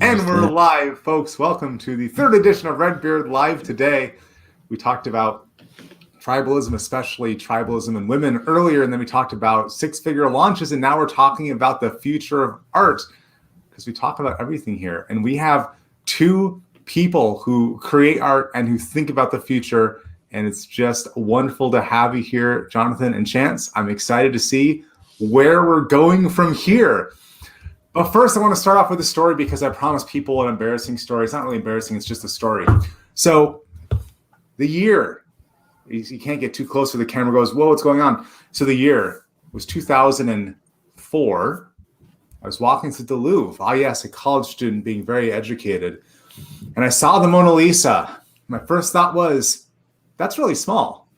And we're live, folks. Welcome to the third edition of Redbeard Live today. We talked about tribalism, especially tribalism in women earlier, and then we talked about six-figure launches, and now we're talking about the future of art, because we talk about everything here. And we have two people who create art and who think about the future, and it's just wonderful to have you here, Jonathan and Chance. I'm excited to see where we're going from here. But first, I want to start off with a story because I promised people an embarrassing story. It's not really embarrassing, it's just a story. So the year, you can't get too close to the camera, goes, whoa, what's going on? So the year was 2004. I was walking through the Louvre. Ah, yes, a college student being very educated. And I saw the Mona Lisa. My first thought was, that's really small.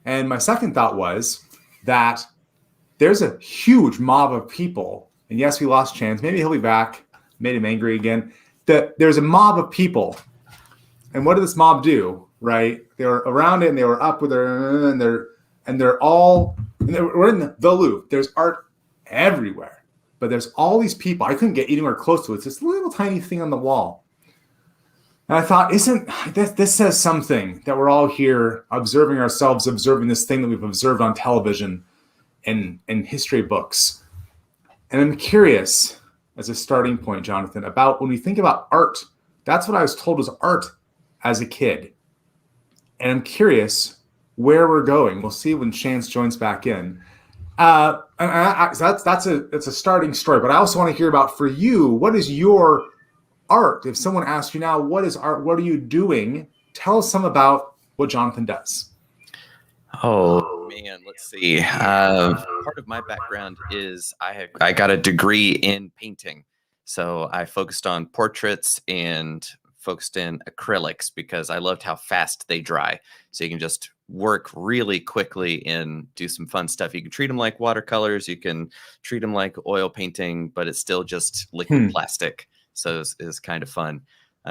And my second thought was that there's a huge mob of people. And yes, we lost Chance. Maybe he'll be back. Made him angry again. There's a mob of people. And what did this mob do, right? They were around it and they were up with their, and they're we're in the Louvre. There's art everywhere. But there's all these people. I couldn't get anywhere close to it. It's this little tiny thing on the wall. And I thought, this says something that we're all here observing ourselves, observing this thing that we've observed on television and in history books. And I'm curious, as a starting point, Jonathan, about when we think about art, that's what I was told was art as a kid. And I'm curious where we're going. We'll see when Chance joins back in. So that's a starting story. But I also want to hear about, for you, what is your art? If someone asks you now, what is art? What are you doing? Tell us some about what Jonathan does. Oh man, let's see. Part of my background is I got a degree in painting, so I focused on portraits and focused in acrylics because I loved how fast they dry. So you can just work really quickly and do some fun stuff. You can treat them like watercolors, you can treat them like oil painting, but it's still just liquid plastic. So it's kind of fun.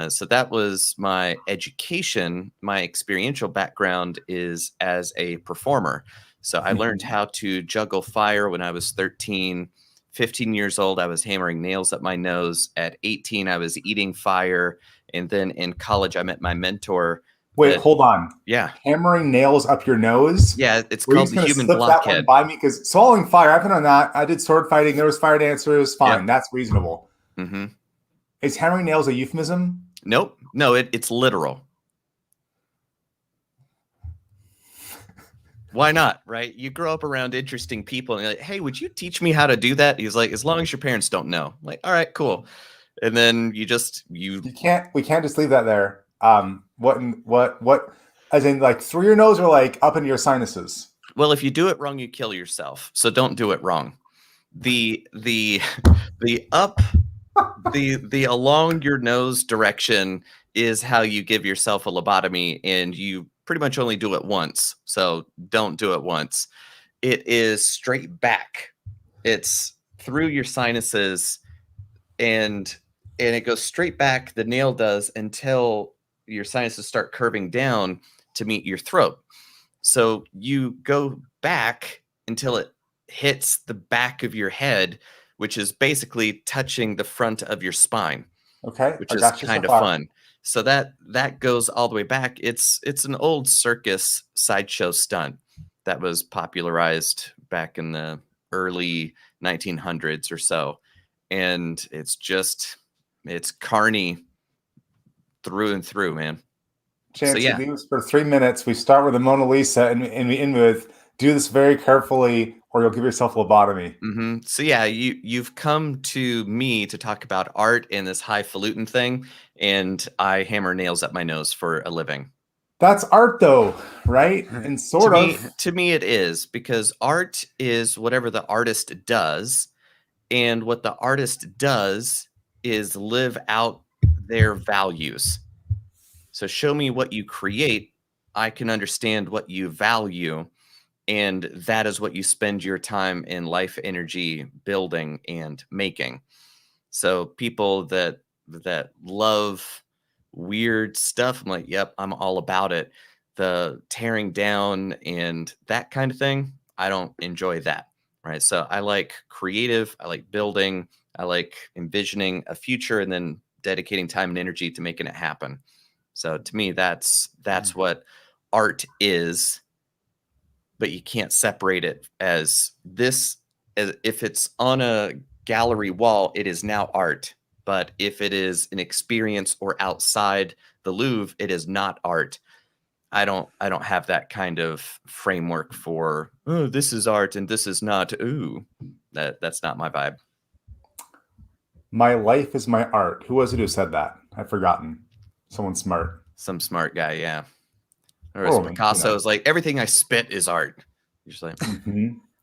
So that was my education. My experiential background is as a performer. So I learned how to juggle fire when I was 13, 15 years old. I was hammering nails up my nose. At 18, I was eating fire. And then in college, I met my mentor. Wait, hold on. Yeah. Hammering nails up your nose? Yeah, it's called the human blockhead. That one by me, because swallowing fire, I've been on that. I did sword fighting. There was fire dancers. It was fine. Yep. That's reasonable. Mm-hmm. Is hammering nails a euphemism? Nope. No, it's literal. Why not, right? You grow up around interesting people and you're like, hey, would you teach me how to do that? He's like, as long as your parents don't know. I'm like, all right, cool. And then we can't just leave that there. What as in, like, through your nose or like up into your sinuses? Well, if you do it wrong, you kill yourself. So don't do it wrong. The up the along your nose direction is how you give yourself a lobotomy, and you pretty much only do it once. So don't do it once. It is straight back. It's through your sinuses and it goes straight back. The nail does, until your sinuses start curving down to meet your throat. So you go back until it hits the back of your head, which is basically touching the front of your spine. Okay. Which is kind of fun. So that goes all the way back. It's an old circus sideshow stunt that was popularized back in the early 1900s or so. And it's carny through and through, man. Chance, we do this for 3 minutes. We start with the Mona Lisa and we end with, do this very carefully or you'll give yourself a lobotomy. Mm-hmm. So yeah, you've come to me to talk about art and this highfalutin thing, and I hammer nails up my nose for a living. That's art though, right? And to me it is, because art is whatever the artist does, and what the artist does is live out their values. So show me what you create, I can understand what you value. And that is what you spend your time and life energy building and making. So people that love weird stuff, I'm like, yep, I'm all about it. The tearing down and that kind of thing, I don't enjoy that, right? So I like creative, I like building, I like envisioning a future and then dedicating time and energy to making it happen. So to me, that's what art is, but you can't separate it as this. As if it's on a gallery wall, it is now art. But if it is an experience or outside the Louvre, it is not art. I don't have that kind of framework for, oh, this is art and this is not. Ooh, that's not my vibe. My life is my art. Who was it who said that? I've forgotten. Someone smart. Some smart guy, yeah. Or as Picasso is like, everything I spit is art. You're just like,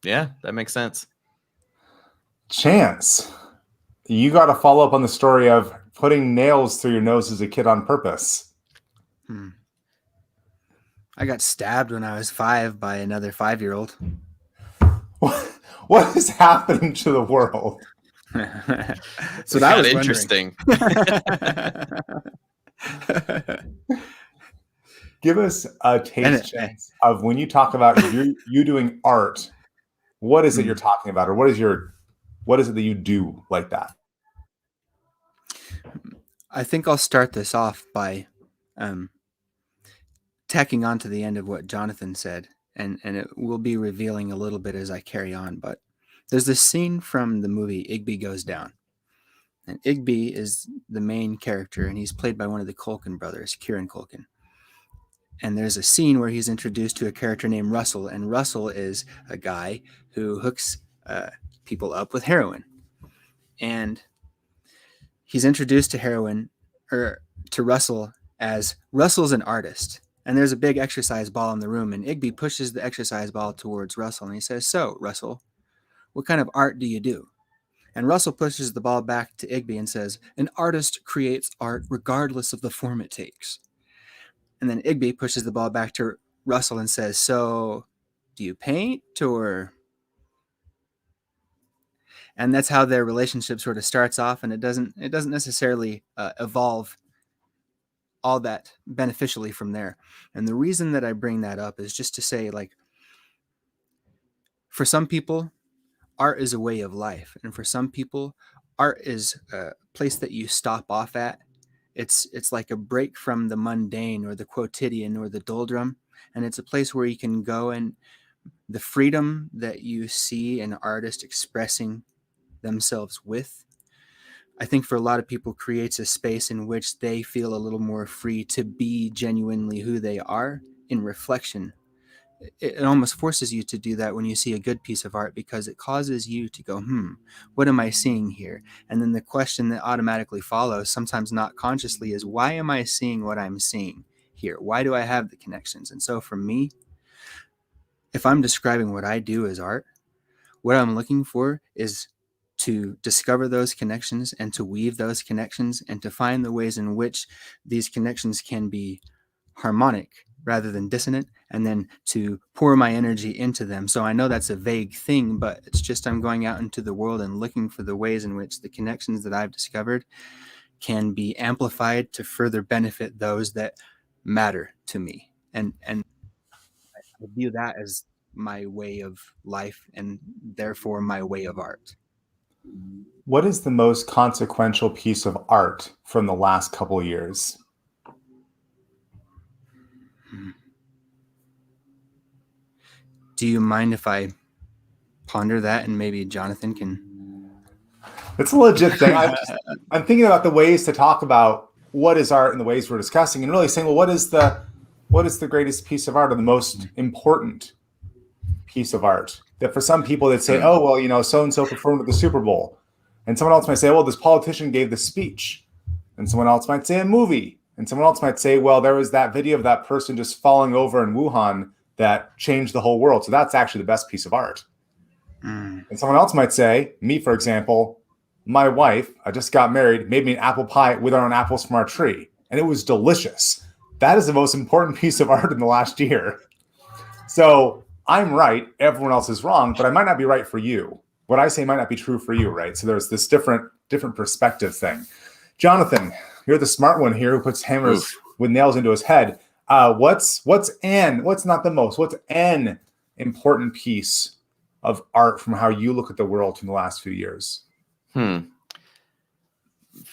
yeah, that makes sense. Chance, you got to follow up on the story of putting nails through your nose as a kid on purpose. I got stabbed when I was 5 by another 5-year-old. What is happening to the world? So that was interesting. Give us a taste of when you talk about you doing art. What is it you're talking about, or what is it that you do like that? I think I'll start this off by tacking on to the end of what Jonathan said, and it will be revealing a little bit as I carry on. But there's this scene from the movie Igby Goes Down, and Igby is the main character, and he's played by one of the Culkin brothers, Kieran Culkin. And there's a scene where he's introduced to a character named Russell, and Russell is a guy who hooks people up with heroin. And he's introduced to heroin, or to Russell, as Russell's an artist. And there's a big exercise ball in the room, and Igby pushes the exercise ball towards Russell, and he says, "So, Russell, what kind of art do you do?" And Russell pushes the ball back to Igby and says, "An artist creates art regardless of the form it takes." And then Igby pushes the ball back to Russell and says, "So, do you paint or?" And that's how their relationship sort of starts off, and it doesn't necessarily evolve all that beneficially from there. And the reason that I bring that up is just to say, like, for some people, art is a way of life, and for some people, art is a place that you stop off at. It's like a break from the mundane or the quotidian or the doldrum, and it's a place where you can go, and the freedom that you see an artist expressing themselves with, I think for a lot of people creates a space in which they feel a little more free to be genuinely who they are in reflection. It almost forces you to do that when you see a good piece of art, because it causes you to go, what am I seeing here? And then the question that automatically follows, sometimes not consciously, is why am I seeing what I'm seeing here? Why do I have the connections? And so for me, if I'm describing what I do as art, what I'm looking for is to discover those connections and to weave those connections and to find the ways in which these connections can be harmonic rather than dissonant, and then to pour my energy into them. So I know that's a vague thing, but it's just I'm going out into the world and looking for the ways in which the connections that I've discovered can be amplified to further benefit those that matter to me. And I view that as my way of life and therefore my way of art. What is the most consequential piece of art from the last couple of years? Do you mind if I ponder that and maybe Jonathan can? It's a legit thing. I'm thinking about the ways to talk about what is art and the ways we're discussing, and really saying, well, what is the greatest piece of art or the most important piece of art? That for some people they'd say, oh, well, so-and-so performed at the Super Bowl. And someone else might say, well, this politician gave the speech. And someone else might say a movie. And someone else might say, well, there was that video of that person just falling over in Wuhan that changed the whole world. So that's actually the best piece of art. And someone else might say, me, for example, my wife, I just got married, made me an apple pie with our own apples from our tree. And it was delicious. That is the most important piece of art in the last year. So I'm right, everyone else is wrong, but I might not be right for you. What I say might not be true for you, right? So there's this different perspective thing. Jonathan, you're the smart one here who puts hammers with nails into his head. What's an important piece of art from how you look at the world from the last few years?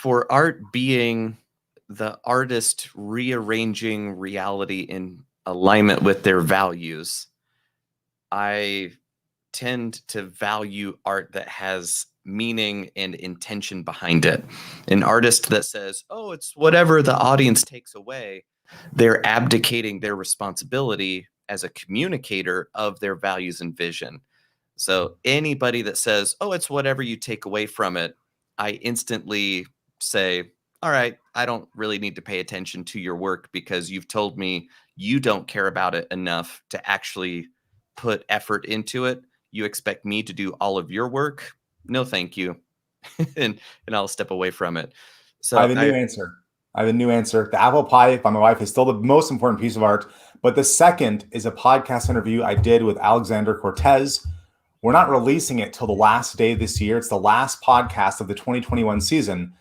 for art being the artist rearranging reality in alignment with their values, I tend to value art that has meaning and intention behind it. An artist that says, oh, it's whatever the audience takes away, they're abdicating their responsibility as a communicator of their values and vision. So anybody that says, oh, it's whatever you take away from it, I instantly say, all right, I don't really need to pay attention to your work because you've told me you don't care about it enough to actually put effort into it. You expect me to do all of your work? No, thank you. and I'll step away from it. So I have a new answer. The apple pie by my wife is still the most important piece of art. But the second is a podcast interview I did with Alexander Cortez. We're not releasing it till the last day this year. It's the last podcast of the 2021 season.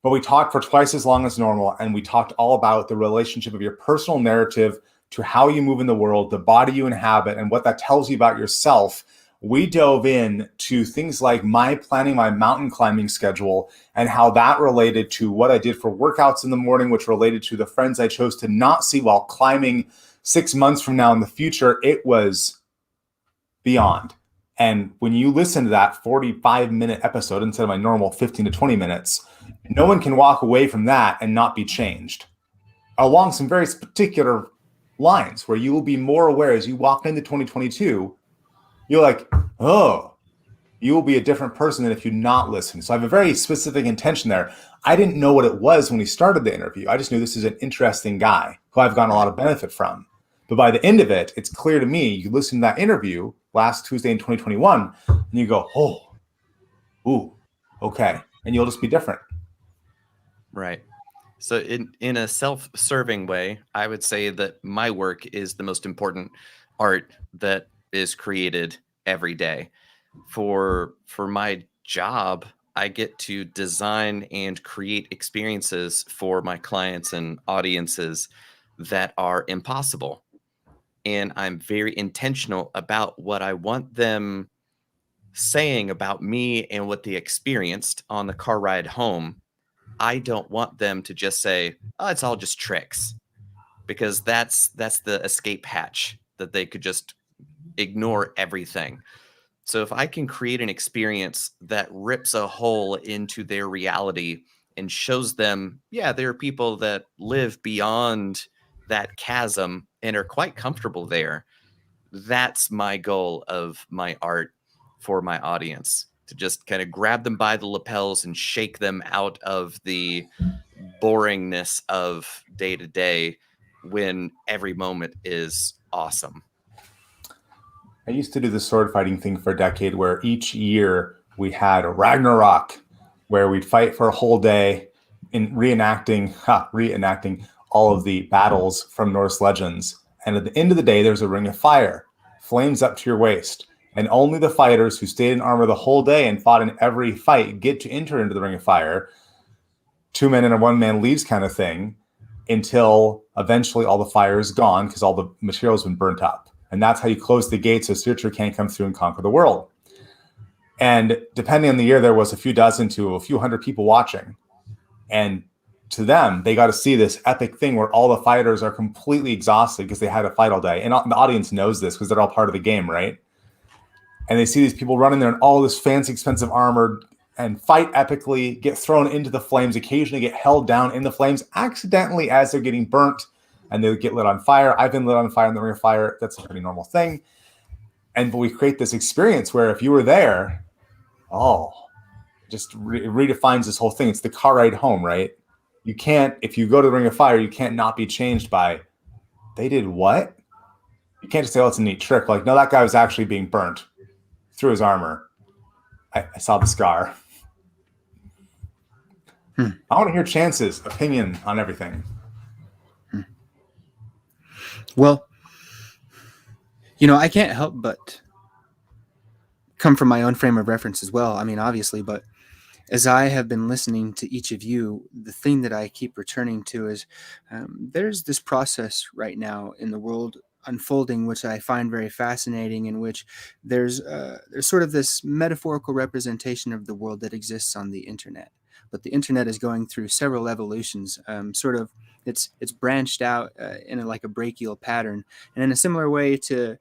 But we talked for twice as long as normal. And we talked all about the relationship of your personal narrative to how you move in the world, the body you inhabit, and what that tells you about yourself. We dove in to things like planning my mountain climbing schedule and how that related to what I did for workouts in the morning, which related to the friends I chose to not see while climbing 6 months from now in the future. It was beyond. And when you listen to that 45-minute episode instead of my normal 15 to 20 minutes, no one can walk away from that and not be changed along some very particular lines where you will be more aware as you walk into 2022. You're like, oh, you will be a different person than if you not listen. So I have a very specific intention there. I didn't know what it was when we started the interview. I just knew this is an interesting guy who I've gotten a lot of benefit from. But by the end of it, it's clear to me, you listen to that interview last Tuesday in 2021, and you go, oh, ooh, okay. And you'll just be different. Right. So in a self-serving way, I would say that my work is the most important art that is created every day. For my job, I get to design and create experiences for my clients and audiences that are impossible. And I'm very intentional about what I want them saying about me and what they experienced on the car ride home. I don't want them to just say, oh, it's all just tricks, because that's the escape hatch that they could just ignore everything. So if I can create an experience that rips a hole into their reality and shows them, yeah, there are people that live beyond that chasm and are quite comfortable there. That's my goal of my art for my audience, to just kind of grab them by the lapels and shake them out of the boringness of day to day when every moment is awesome. I used to do the sword fighting thing for a decade where each year we had a Ragnarok where we'd fight for a whole day in reenacting all of the battles from Norse legends. And at the end of the day, there's a ring of fire, flames up to your waist. And only the fighters who stayed in armor the whole day and fought in every fight get to enter into the ring of fire. 2 men and a 1 man leaves kind of thing, until eventually all the fire is gone because all the material has been burnt up. And that's how you close the gates so Searcher can't come through and conquer the world. And depending on the year, there was a few dozen to a few hundred people watching. And to them, they got to see this epic thing where all the fighters are completely exhausted because they had to fight all day. And the audience knows this because they're all part of the game, right? And they see these people running there in all this fancy, expensive armor and fight epically, get thrown into the flames, occasionally get held down in the flames accidentally as they're getting burnt, and they get lit on fire. I've been lit on fire in the ring of fire. That's a pretty normal thing. But we create this experience where if you were there, just redefines this whole thing. It's the car ride home, right? You can't, if you go to the ring of fire, you can't not be changed by, they did what? You can't just say, oh, it's a neat trick. Like, no, that guy was actually being burnt through his armor. I saw the scar. I want to hear Chance's opinion on everything. Well, I can't help but come from my own frame of reference as well. I mean, obviously, but as I have been listening to each of you, the thing that I keep returning to is there's this process right now in the world unfolding, which I find very fascinating, in which there's sort of this metaphorical representation of the world that exists on the internet. but the internet is going through several evolutions. It's branched out like a brachial pattern, and in a similar way to,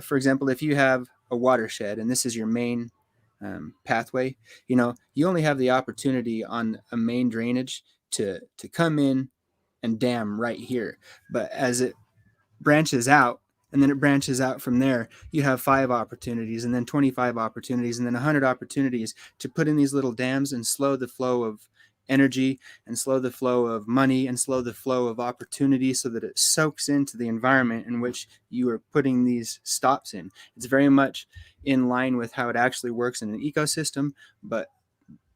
for example, if you have a watershed and this is your main pathway, you only have the opportunity on a main drainage to come in and dam right here. But as it branches out, and then it branches out from there, you have 5 opportunities, and then 25 opportunities, and then 100 opportunities to put in these little dams and slow the flow of energy and slow the flow of money and slow the flow of opportunity so that it soaks into the environment in which you are putting these stops in. It's very much in line with how it actually works in an ecosystem, but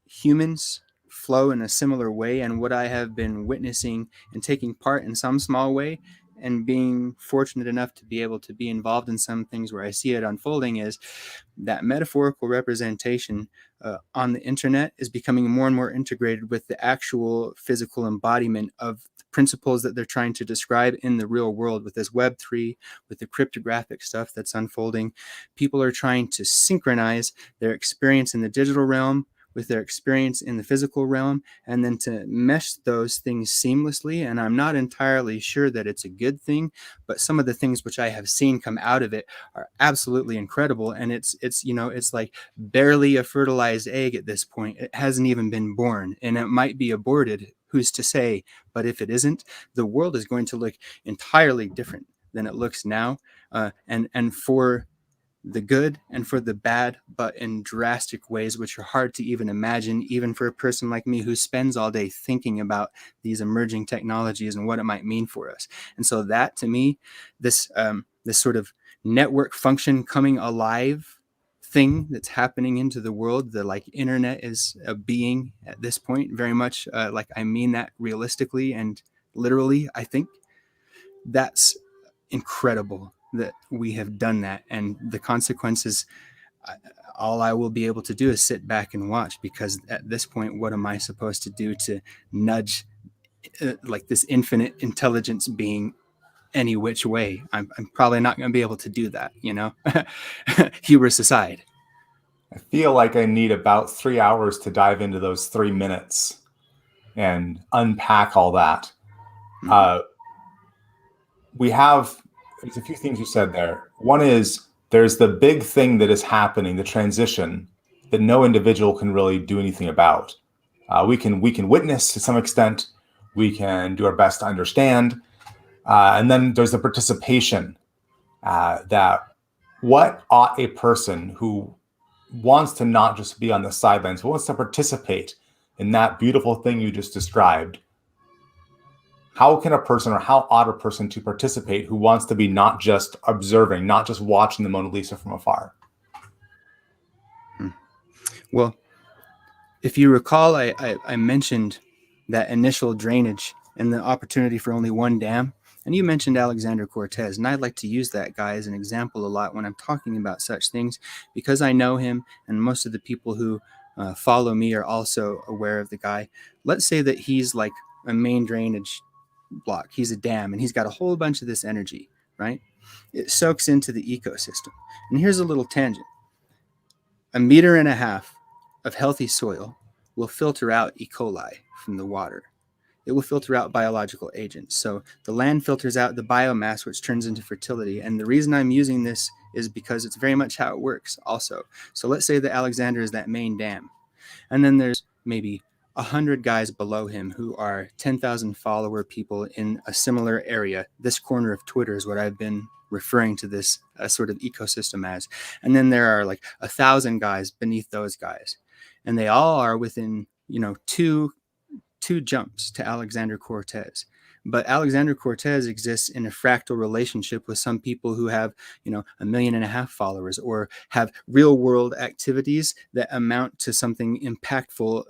humans flow in a similar way. And what I have been witnessing and taking part in some small way and being fortunate enough to be able to be involved in some things where I see it unfolding is that metaphorical representation on the internet is becoming more and more integrated with the actual physical embodiment of the principles that they're trying to describe in the real world. With this Web3, with the cryptographic stuff that's unfolding, people are trying to synchronize their experience in the digital realm with their experience in the physical realm, and then to mesh those things seamlessly. And I'm not entirely sure that it's a good thing, but some of the things which I have seen come out of it are absolutely incredible. And it's like barely a fertilized egg at this point. It hasn't even been born, and it might be aborted. Who's to say? But if it isn't, the world is going to look entirely different than it looks now. And for the good and for the bad, but in drastic ways which are hard to even imagine, even for a person like me who spends all day thinking about these emerging technologies and what it might mean for us. And so that, to me, this sort of network function coming alive thing that's happening into the world, the like internet is a being at this point, very much like I mean that realistically and literally. I think that's incredible that we have done that, and the consequences, all I will be able to do is sit back and watch, because at this point, what am I supposed to do to nudge like this infinite intelligence being any which way? I'm probably not going to be able to do that, hubris aside. I feel like I need about 3 hours to dive into those 3 minutes and unpack all that. There's a few things you said there. One is there's the big thing that is happening, the transition, that no individual can really do anything about. We can witness to some extent. We can do our best to understand. And then there's the participation, that what ought a person who wants to not just be on the sidelines, but wants to participate in that beautiful thing you just described. How can a person, or how ought a person to participate who wants to be not just observing, not just watching the Mona Lisa from afar? Well, if you recall, I mentioned that initial drainage and the opportunity for only one dam. And you mentioned Alexander Cortez, and I'd like to use that guy as an example a lot when I'm talking about such things, because I know him, and most of the people who follow me are also aware of the guy. Let's say that he's like a main drainage block. He's a dam, and he's got a whole bunch of this energy, right? It soaks into the ecosystem. And here's a little tangent. 1.5 meters of healthy soil will filter out E. coli from the water. It will filter out biological agents. So the land filters out the biomass, which turns into fertility. And the reason I'm using this is because it's very much how it works also. So let's say that Alexander is that main dam. And then there's maybe 100 guys below him who are 10,000 follower people in a similar area. This corner of Twitter is what I've been referring to this sort of ecosystem as. And then there are like 1,000 guys beneath those guys. And they all are within, two jumps to Alexander Cortez. But Alexander Cortez exists in a fractal relationship with some people who have, 1.5 million followers, or have real world activities that amount to something impactful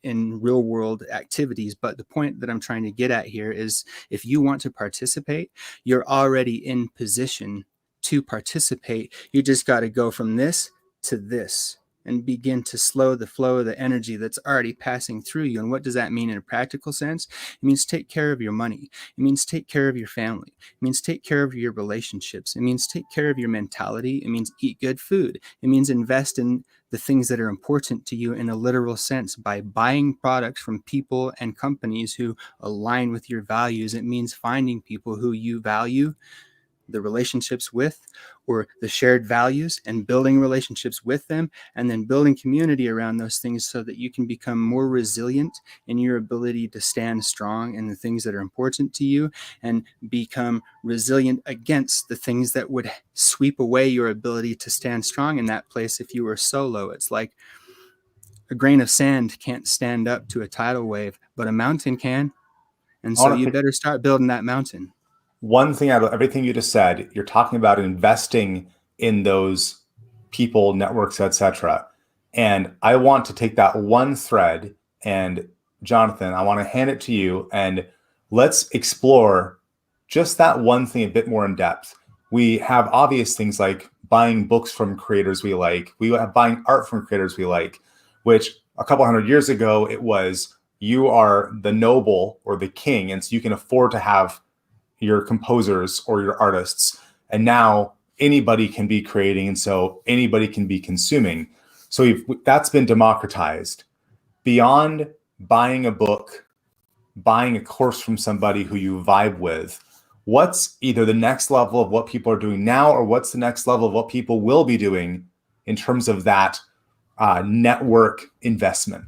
in real world activities. But the point that I'm trying to get at here is, if you want to participate, you're already in position to participate. You just got to go from this to this and begin to slow the flow of the energy that's already passing through you. And what does that mean in a practical sense? It means take care of your money. It means take care of your family. It means take care of your relationships. It means take care of your mentality. It means eat good food. It means invest in the things that are important to you in a literal sense by buying products from people and companies who align with your values. It means finding people who you value the relationships with, or the shared values, and building relationships with them, and then building community around those things so that you can become more resilient in your ability to stand strong in the things that are important to you, and become resilient against the things that would sweep away your ability to stand strong in that place if you were solo. It's like a grain of sand can't stand up to a tidal wave, but a mountain can. And so you better start building that mountain. One thing out of everything you just said, you're talking about investing in those people, networks, etc. And I want to take that one thread, and Jonathan, I want to hand it to you, and let's explore just that one thing a bit more in depth. We have obvious things like buying books from creators we like. We have buying art from creators we like, which a couple hundred years ago, it was you are the noble or the king, and so you can afford to have your composers or your artists. And now anybody can be creating, and so anybody can be consuming. So that's been democratized. Beyond buying a book, buying a course from somebody who you vibe with, what's either the next level of what people are doing now, or what's the next level of what people will be doing in terms of that network investment?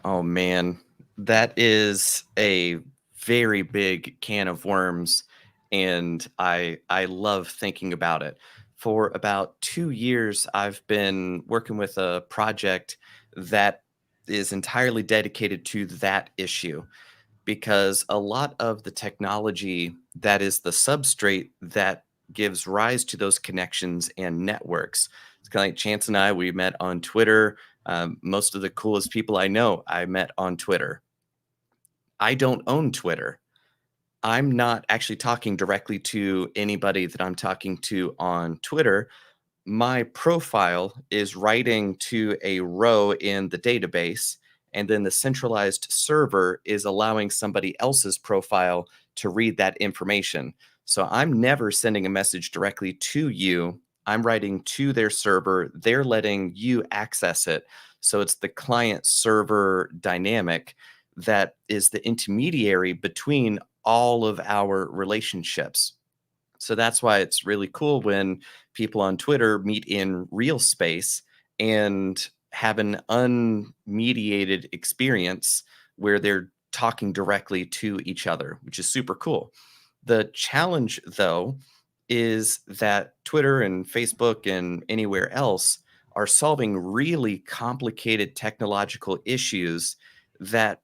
Oh man, that is a very big can of worms, and I love thinking about it. For about 2 years, I've been working with a project that is entirely dedicated to that issue, because a lot of the technology that is the substrate that gives rise to those connections and networks. It's kind of like Chance and I, we met on Twitter. Most of the coolest people I know, I met on Twitter. I don't own Twitter. I'm not actually talking directly to anybody that I'm talking to on Twitter. My profile is writing to a row in the database, and then the centralized server is allowing somebody else's profile to read that information. So I'm never sending a message directly to you. I'm writing to their server. They're letting you access it. So it's the client server dynamic that is the intermediary between all of our relationships. So that's why it's really cool when people on Twitter meet in real space and have an unmediated experience where they're talking directly to each other, which is super cool. The challenge, though, is that Twitter and Facebook and anywhere else are solving really complicated technological issues that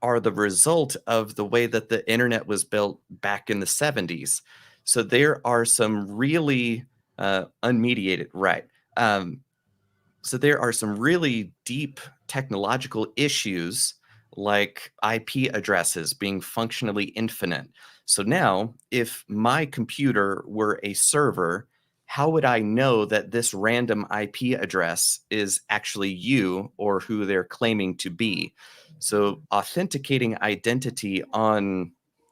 are the result of the way that the internet was built back in the 70s. So there are some really unmediated, right? So there are some really deep technological issues like IP addresses being functionally infinite. So now, if my computer were a server, how would I know that this random IP address is actually you or who they're claiming to be? So authenticating identity on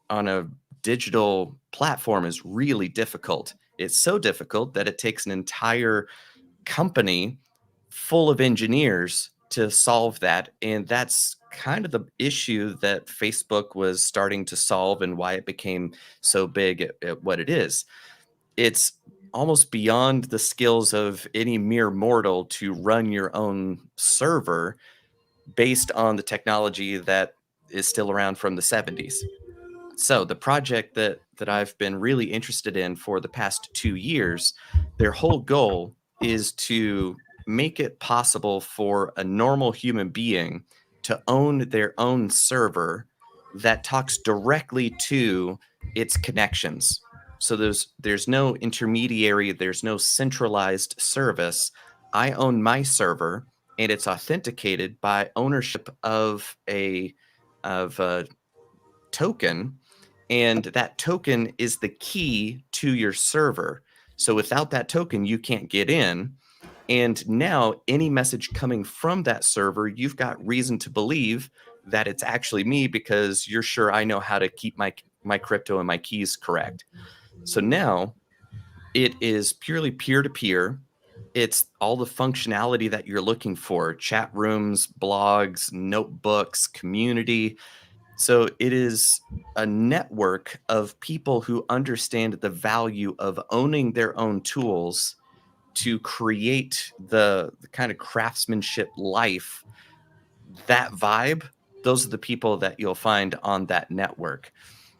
a digital platform is really difficult. It's so difficult that it takes an entire company full of engineers to solve that. And that's kind of the issue that Facebook was starting to solve and why it became so big at what it is. It's almost beyond the skills of any mere mortal to run your own server based on the technology that is still around from the 70s. So the project that I've been really interested in for the past 2 years, their whole goal is to make it possible for a normal human being to own their own server that talks directly to its connections. So there's no intermediary, there's no centralized service. I own my server, and it's authenticated by ownership of a token, and that token is the key to your server. So without that token, you can't get in. And now any message coming from that server, you've got reason to believe that it's actually me because you're sure I know how to keep my crypto and my keys correct. So now it is purely peer-to-peer. it's all the functionality that you're looking for: chat rooms, blogs, notebooks, community. So it is a network of people who understand the value of owning their own tools to create the kind of craftsmanship life, that vibe. Those are the people that you'll find on that network.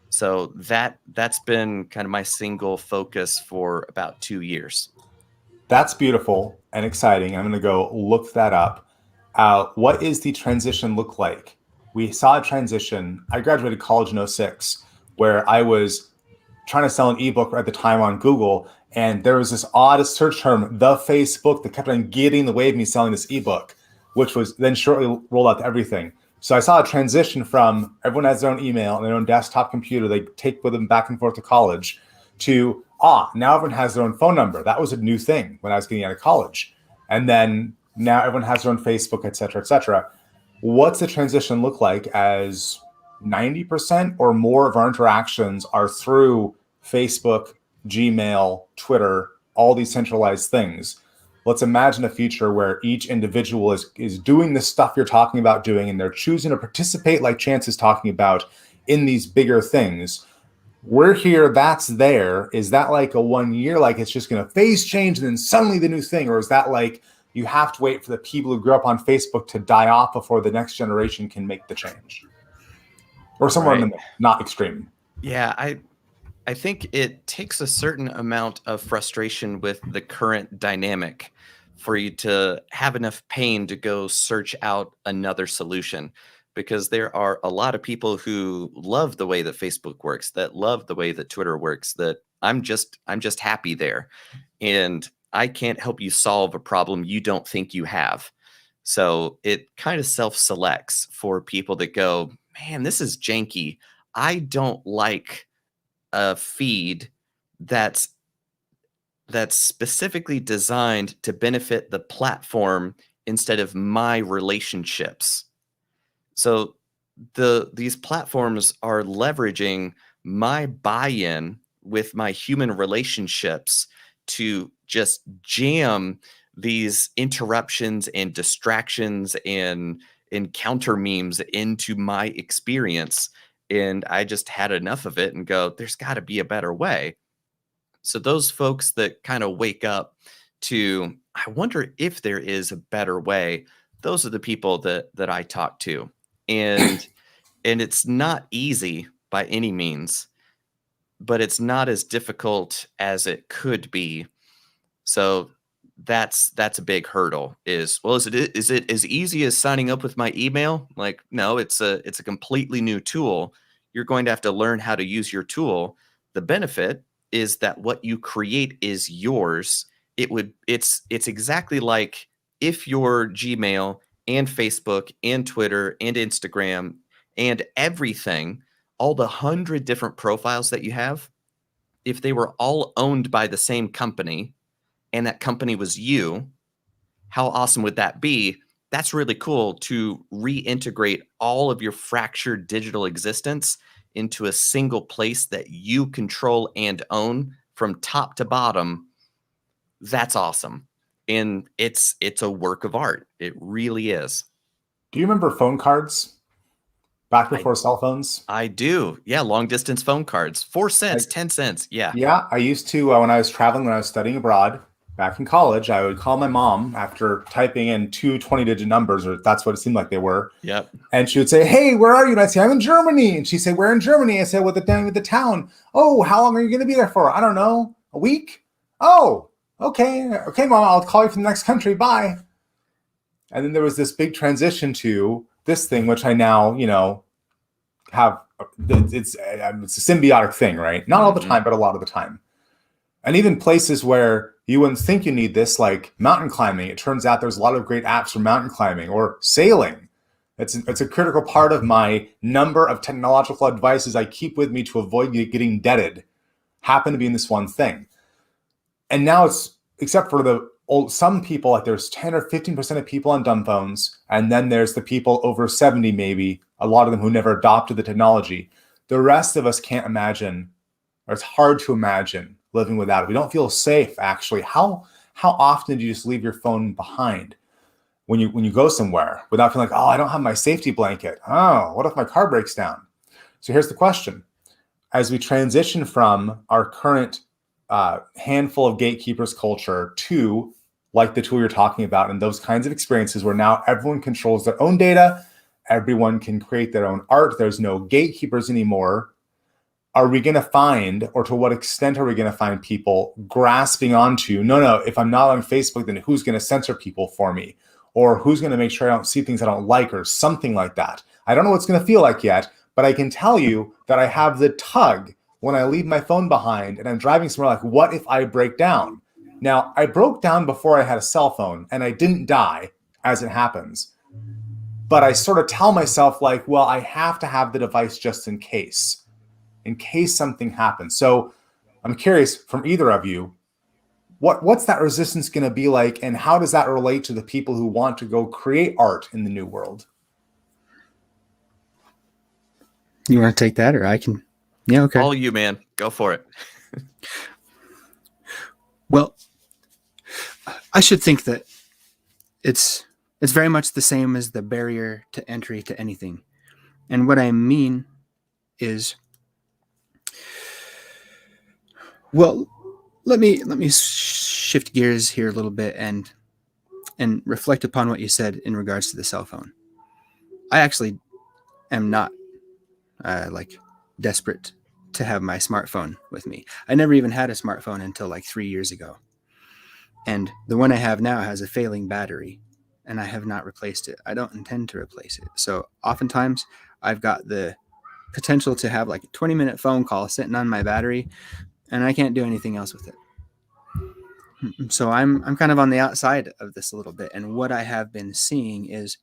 So that's been kind of my single focus for about 2 years. That's beautiful and exciting. I'm going to go look that up. What is the transition look like? We saw a transition. I graduated college in '06, where I was trying to sell an ebook at the time on Google, and there was this odd search term, the Facebook, that kept on getting in the way of me selling this ebook, which was then shortly rolled out to everything. So I saw a transition from everyone has their own email and their own desktop computer they take with them back and forth to college, to now everyone has their own phone number. That was a new thing when I was getting out of college. And then now everyone has their own Facebook, et cetera, et cetera. What's the transition look like as 90% or more of our interactions are through Facebook, Gmail, Twitter, all these centralized things? Let's imagine a future where each individual is doing the stuff you're talking about doing, and they're choosing to participate, like Chance is talking about, in these bigger things. We're here, that's there. Is that like a 1 year, like it's just going to phase change and then suddenly the new thing? Or is that like you have to wait for the people who grew up on Facebook to die off before the next generation can make the change? Or somewhere in the middle, not extreme. Yeah, I think it takes a certain amount of frustration with the current dynamic for you to have enough pain to go search out another solution, because there are a lot of people who love the way that Facebook works, that love the way that Twitter works, that I'm just happy there. And I can't help you solve a problem you don't think you have. So it kind of self-selects for people that go, man, this is janky. I don't like a feed that's specifically designed to benefit the platform instead of my relationships. So these platforms are leveraging my buy-in with my human relationships to just jam these interruptions and distractions and counter memes into my experience. And I just had enough of it and go, there's got to be a better way. So those folks that kind of wake up to, I wonder if there is a better way, those are the people that I talk to. And it's not easy by any means, but it's not as difficult as it could be. So that's a big hurdle. Is it as easy as signing up with my email? Like, no, it's a completely new tool. You're going to have to learn how to use your tool. The benefit is that what you create is yours. It's exactly like if your Gmail and Facebook and Twitter and Instagram and everything, all the 100 different profiles that you have, if they were all owned by the same company and that company was you, how awesome would that be? That's really cool to reintegrate all of your fractured digital existence into a single place that you control and own from top to bottom. That's awesome. And it's a work of art. It really is. Do you remember phone cards back before cell phones? I do. Yeah. Long distance phone cards. 4 cents, 10 cents. Yeah. Yeah. I used to, when I was traveling, when I was studying abroad back in college, I would call my mom after typing in 2 20-digit numbers, or that's what it seemed like they were. Yep. And she would say, "Hey, where are you?" And I'd say, "I'm in Germany." And she'd say, "Where in Germany?" I said, "With the town." "Oh, how long are you going to be there for?" "I don't know. A week." "Oh, okay. Okay, Mom, I'll call you from the next country. Bye." And then there was this big transition to this thing, which I now, have. It's a symbiotic thing, right? Not all the time, but a lot of the time. And even places where you wouldn't think you need this, like mountain climbing. It turns out there's a lot of great apps for mountain climbing or sailing. It's a critical part of my number of technological advices I keep with me to avoid getting indebted. Happen to be in this one thing. And now it's, except for some people, like there's 10 or 15% of people on dumb phones. And then there's the people over 70, maybe, a lot of them who never adopted the technology. The rest of us can't imagine, or it's hard to imagine living without it. We don't feel safe, actually. How How often do you just leave your phone behind when you go somewhere without feeling like, oh, I don't have my safety blanket. Oh, what if my car breaks down? So here's the question. As we transition from our current handful of gatekeepers culture to like the tool you're talking about and those kinds of experiences where now everyone controls their own data, everyone can create their own art, there's no gatekeepers anymore, are we going to find, or to what extent are we going to find people grasping onto, no, if I'm not on Facebook, then who's going to censor people for me? Or who's going to make sure I don't see things I don't like, or something like that? I don't know what it's going to feel like yet, but I can tell you that I have the tug when I leave my phone behind and I'm driving somewhere, like, what if I break down? Now, I broke down before I had a cell phone and I didn't die, as it happens. But I sort of tell myself, like, well, I have to have the device just in case something happens. So I'm curious from either of you, what's that resistance going to be like, and how does that relate to the people who want to go create art in the new world? You want to take that, or I can? Yeah, okay. All you, man. Go for it. Well, I should think that it's very much the same as the barrier to entry to anything. And what I mean is, well, let me shift gears here a little bit and reflect upon what you said in regards to the cell phone. I actually am not like desperate to have my smartphone with me. I never even had a smartphone until like 3 years ago. And the one I have now has a failing battery, and I have not replaced it. I don't intend to replace it. So oftentimes I've got the potential to have like a 20-minute phone call sitting on my battery, and I can't do anything else with it. So I'm kind of on the outside of this a little bit. And what I have been seeing is,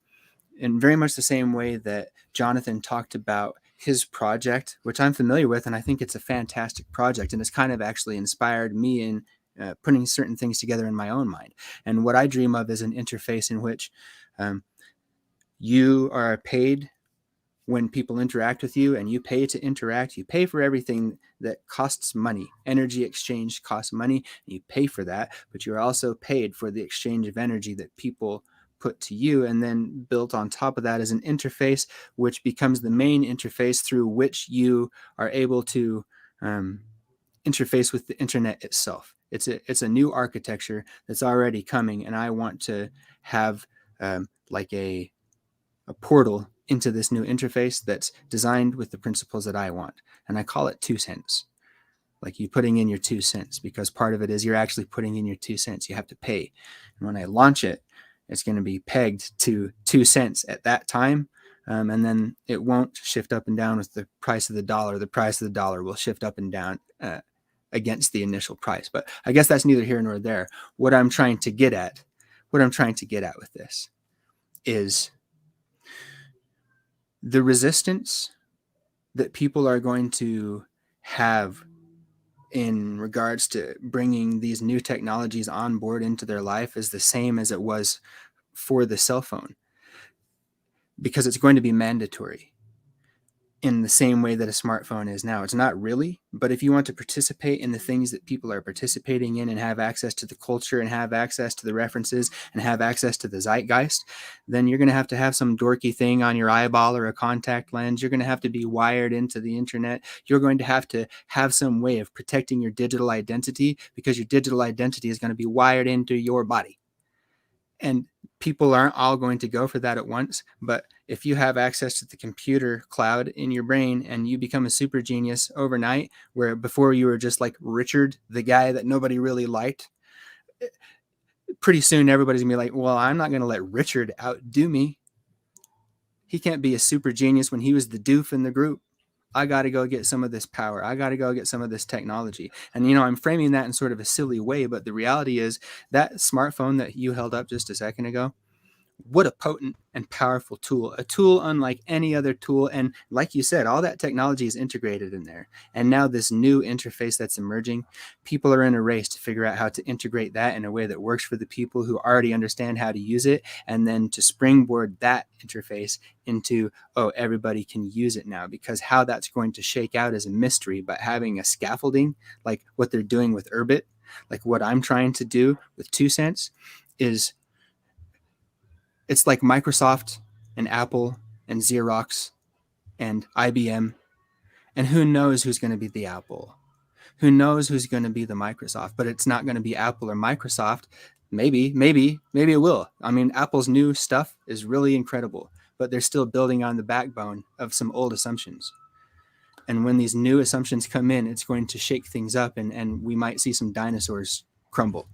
in very much the same way that Jonathan talked about his project, which I'm familiar with, and I think it's a fantastic project, and it's kind of actually inspired me in putting certain things together in my own mind. And what I dream of is an interface in which you are paid when people interact with you, and you pay to interact. You pay for everything that costs money. Energy exchange costs money, and you pay for that, but you're also paid for the exchange of energy that people put to you. And then built on top of that is an interface, which becomes the main interface through which you are able to interface with the internet itself. It's a new architecture that's already coming, and I want to have like a portal into this new interface that's designed with the principles that I want. And I call it 2 cents. Like you putting in your 2 cents, because part of it is you're actually putting in your 2 cents. You have to pay. And when I launch it, it's going to be pegged to 2 cents at that time. And then it won't shift up and down with the price of the dollar. The price of the dollar will shift up and down against the initial price. But I guess that's neither here nor there. What I'm trying to get at with this is the resistance that people are going to have in regards to bringing these new technologies on board into their life is the same as it was for the cell phone, because it's going to be mandatory in the same way that a smartphone is now. It's not really, but if you want to participate in the things that people are participating in and have access to the culture and have access to the references and have access to the zeitgeist, then you're going to have some dorky thing on your eyeball or a contact lens. You're going to have to be wired into the internet. You're going to have some way of protecting your digital identity, because your digital identity is going to be wired into your body. And people aren't all going to go for that at once. But if you have access to the computer cloud in your brain and you become a super genius overnight, where before you were just like Richard, the guy that nobody really liked, pretty soon everybody's gonna be like, well, I'm not going to let Richard outdo me. He can't be a super genius when he was the doof in the group. I got to go get some of this power. I got to go get some of this technology. And, I'm framing that in sort of a silly way, but the reality is that smartphone that you held up just a second ago, what a potent and powerful tool, a tool unlike any other tool. And like you said, all that technology is integrated in there. And now this new interface that's emerging, people are in a race to figure out how to integrate that in a way that works for the people who already understand how to use it. And then to springboard that interface into, everybody can use it now, because how that's going to shake out is a mystery. But having a scaffolding like what they're doing with Urbit, Like what I'm trying to do with 2 cents is it's like Microsoft and Apple and Xerox and IBM. And who knows who's going to be the Apple? Who knows who's going to be the Microsoft? But it's not going to be Apple or Microsoft. Maybe it will. I mean, Apple's new stuff is really incredible, but they're still building on the backbone of some old assumptions. And when these new assumptions come in, it's going to shake things up, and we might see some dinosaurs crumble.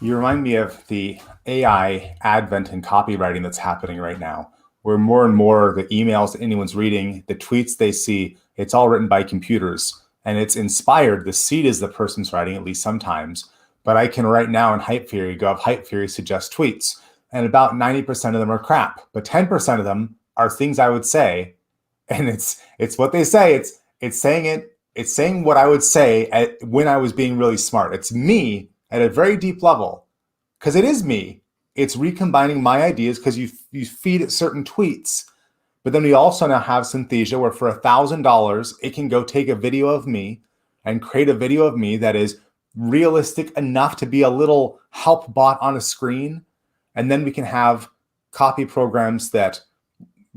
You remind me of the AI advent in copywriting that's happening right now, where more and more the emails that anyone's reading, the tweets they see, it's all written by computers. And it's inspired. The seed is the person's writing, at least sometimes. But I can right now in Hype Theory go up Hype Theory suggest tweets. And about 90% of them are crap. But 10% of them are things I would say. And it's what they say. It's saying it. It's saying what I would say when I was being really smart. It's me at a very deep level. Because it is me. It's recombining my ideas because you feed it certain tweets. But then we also now have Synthesia where for $1,000, it can go take a video of me and create a video of me that is realistic enough to be a little help bot on a screen. And then we can have copy programs that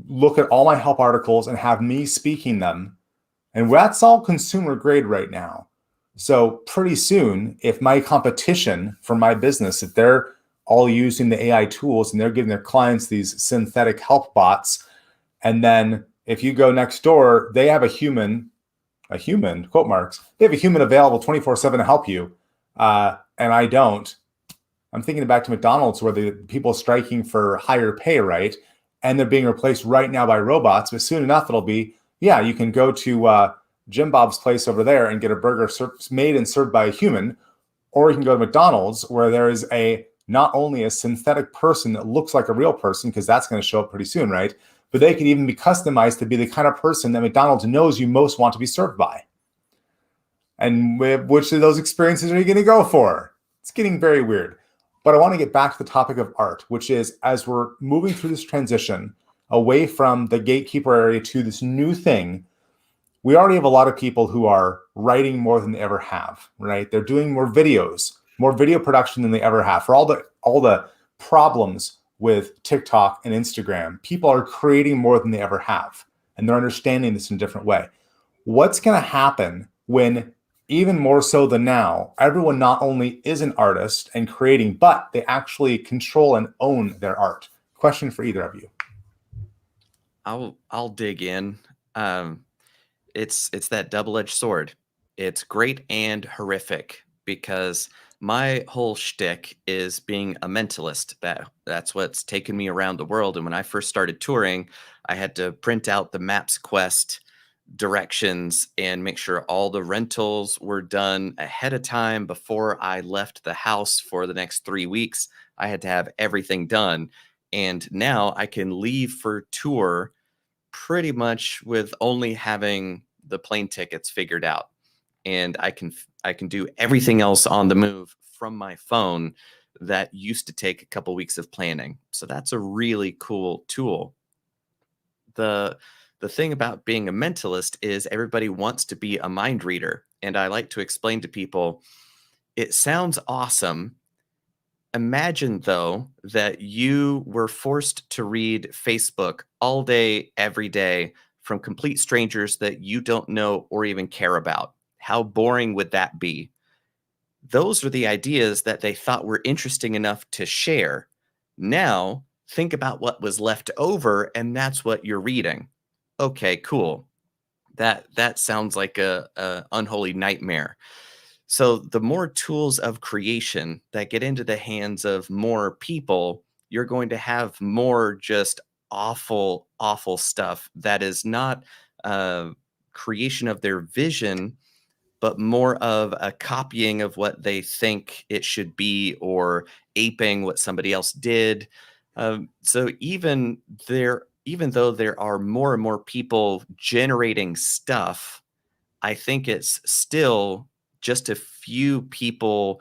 look at all my help articles and have me speaking them. And that's all consumer grade right now. So pretty soon, if my competition for my business, if they're all using the AI tools and they're giving their clients these synthetic help bots, and then if you go next door, they have a human, quote marks, they have a human available 24/7 to help you. And I don't. I'm thinking back to McDonald's where the people striking for higher pay, right? And they're being replaced right now by robots. But soon enough, it'll be, yeah, you can go to Jim Bob's place over there and get a burger made and served by a human. Or you can go to McDonald's where there is not only a synthetic person that looks like a real person, because that's going to show up pretty soon, right? But they could even be customized to be the kind of person that McDonald's knows you most want to be served by. And which of those experiences are you going to go for? It's getting very weird. But I want to get back to the topic of art, which is as we're moving through this transition away from the gatekeeper area to this new thing, we already have a lot of people who are writing more than they ever have, right? They're doing more videos, more video production than they ever have. For all the problems with TikTok and Instagram, people are creating more than they ever have, and they're understanding this in a different way. What's going to happen when, even more so than now, everyone not only is an artist and creating, but they actually control and own their art? Question for either of you. I'll dig in. It's that double-edged sword. It's great and horrific because my whole shtick is being a mentalist. That's what's taken me around the world. And when I first started touring, I had to print out the Maps Quest directions and make sure all the rentals were done ahead of time before I left the house for the next 3 weeks. I had to have everything done. And now I can leave for tour pretty much with only having the plane tickets figured out. And I can do everything else on the move from my phone that used to take a couple weeks of planning. So that's a really cool tool. The thing about being a mentalist is everybody wants to be a mind reader. And I like to explain to people, it sounds awesome. Imagine, though, that you were forced to read Facebook all day, every day from complete strangers that you don't know or even care about. How boring would that be? Those are the ideas that they thought were interesting enough to share. Now, think about what was left over, and that's what you're reading. Okay, cool. That sounds like a unholy nightmare. So the more tools of creation that get into the hands of more people, you're going to have more just awful, awful stuff that is not creation of their vision, but more of a copying of what they think it should be or aping what somebody else did. So even though there are more and more people generating stuff, I think it's still just a few people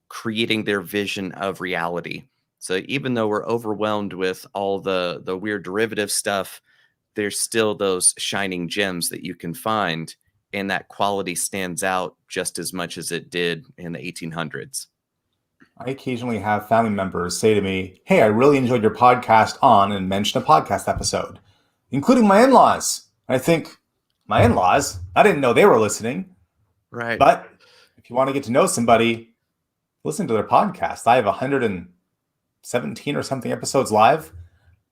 creating their vision of reality. So even though we're overwhelmed with all the weird derivative stuff, there's still those shining gems that you can find. and that quality stands out just as much as it did in the 1800s. I occasionally have family members say to me, "Hey, I really enjoyed your podcast on," and mention a podcast episode, including my in-laws. And I think, my in-laws? I didn't know they were listening. Right. But if you want to get to know somebody, listen to their podcast. I have 117 or something episodes live.